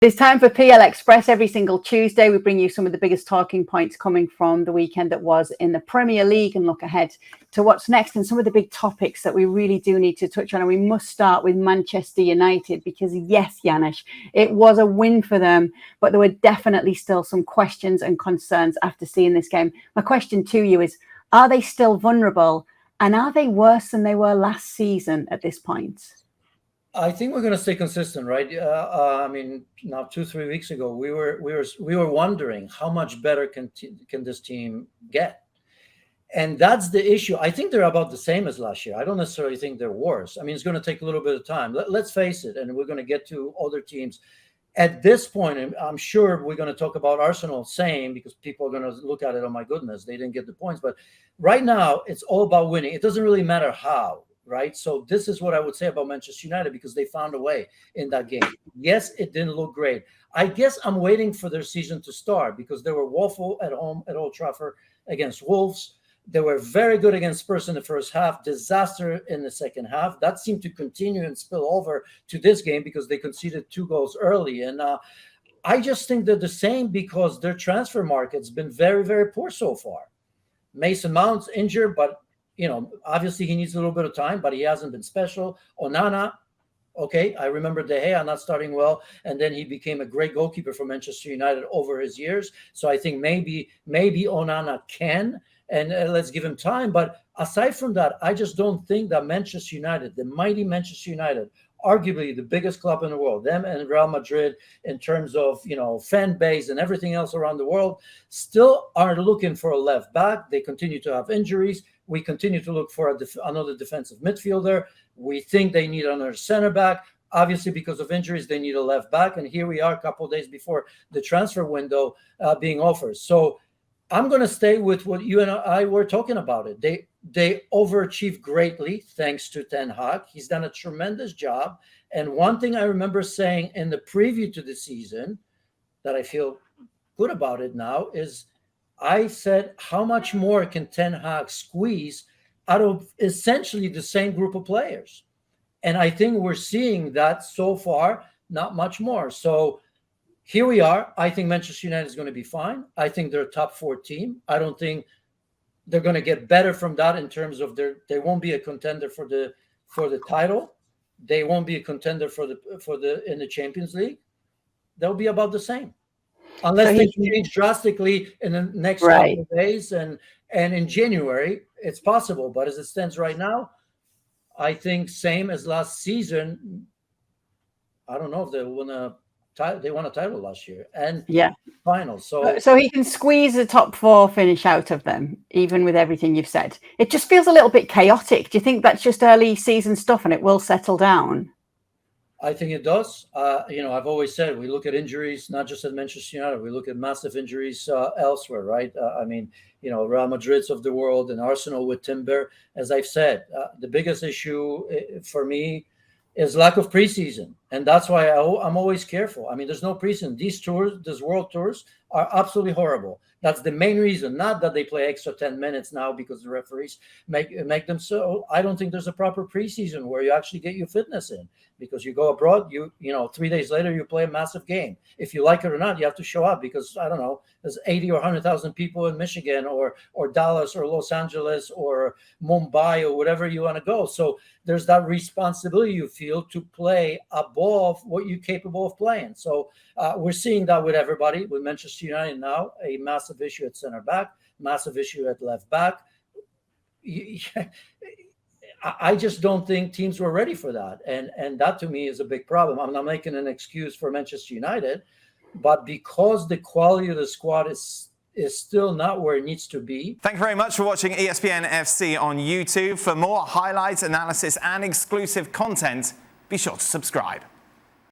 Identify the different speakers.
Speaker 1: It's time for PL Express. Every single Tuesday, we bring you some of the biggest talking points coming from the weekend that was in the Premier League and look ahead to what's next and some of the big topics that we really do need to touch on. And we must start with Manchester United because, yes, Janusz, it was a win for them, but there were definitely still some questions and concerns after seeing this game. My question to you is, are they still vulnerable and are they worse than they were last season at this point?
Speaker 2: I think we're going to stay consistent, right? I mean, now 2-3 weeks ago, we were wondering how much better can this team get, and that's the issue. I think they're about the same as last year. I don't necessarily think they're worse. I mean, it's going to take a little bit of time. Let's face it, and we're going to get to other teams at this point. And I'm sure we're going to talk about Arsenal same because people are going to look at it. Oh my goodness, they didn't get the points. But right now, it's all about winning. It doesn't really matter how. Right. So this is what I would say about Manchester United because they found a way in that game. Yes, it didn't look great. I guess I'm waiting for their season to start because they were woeful at home at Old Trafford against Wolves. They were very good against Spurs in the first half, disaster in the second half. That seemed to continue and spill over to this game because they conceded 2 goals early. And I just think they're the same because their transfer market's been very, very poor so far. Mason Mount's injured, but obviously he needs a little bit of time, but he hasn't been special. Onana, okay, I remember De Gea not starting well, and then he became a great goalkeeper for Manchester United over his years. So I think maybe Onana can, and let's give him time. But aside from that, I just don't think that Manchester United, the mighty Manchester United, arguably the biggest club in the world, them and Real Madrid in terms of, fan base and everything else around the world, still are looking for a left back. They continue to have injuries. We continue to look for another defensive midfielder. We think they need another center back. Obviously, because of injuries, they need a left back. And here we are a couple of days before the transfer window being offered. So I'm going to stay with what you and I were talking about it. They overachieved greatly thanks to Ten Hag. He's done a tremendous job. And one thing I remember saying in the preview to the season that I feel good about it now is I said, how much more can Ten Hag squeeze out of essentially the same group of players? And I think we're seeing that so far, not much more. So here we are. I think Manchester United is going to be fine. I think they're a top 4 team. I don't think they're going to get better from that in terms of they won't be a contender for the title. They won't be a contender in the Champions League. They'll be about the same. Unless they change drastically in the next couple of days and in January, it's possible. But as it stands right now, I think same as last season. I don't know if they won a title last year and final. So
Speaker 1: he can squeeze a top 4 finish out of them, even with everything you've said. It just feels a little bit chaotic. Do you think that's just early season stuff and it will settle down?
Speaker 2: I think it does. I've always said we look at injuries, not just at Manchester United. We look at massive injuries elsewhere, right? Real Madrid's of the world and Arsenal with Timber. As I've said, the biggest issue for me is lack of preseason. And that's why I'm always careful. I mean, there's no preseason. These world tours are absolutely horrible. That's the main reason, not that they play extra 10 minutes now because the referees make them so. I don't think there's a proper preseason where you actually get your fitness in because you go abroad, 3 days later, you play a massive game. If you like it or not, you have to show up because, I don't know, there's 80 or 100,000 people in Michigan or Dallas or Los Angeles or Mumbai or whatever you want to go. So there's that responsibility you feel to play above what you're capable of playing. So we're seeing that with everybody, with Manchester United now, a massive issue at center back, massive issue at left back. I just don't think teams were ready for that. And that to me is a big problem. I'm not making an excuse for Manchester United, but because the quality of the squad is still not where it needs to be.
Speaker 3: Thank you very much for watching ESPN FC on YouTube. For more highlights, analysis, and exclusive content, be sure to subscribe.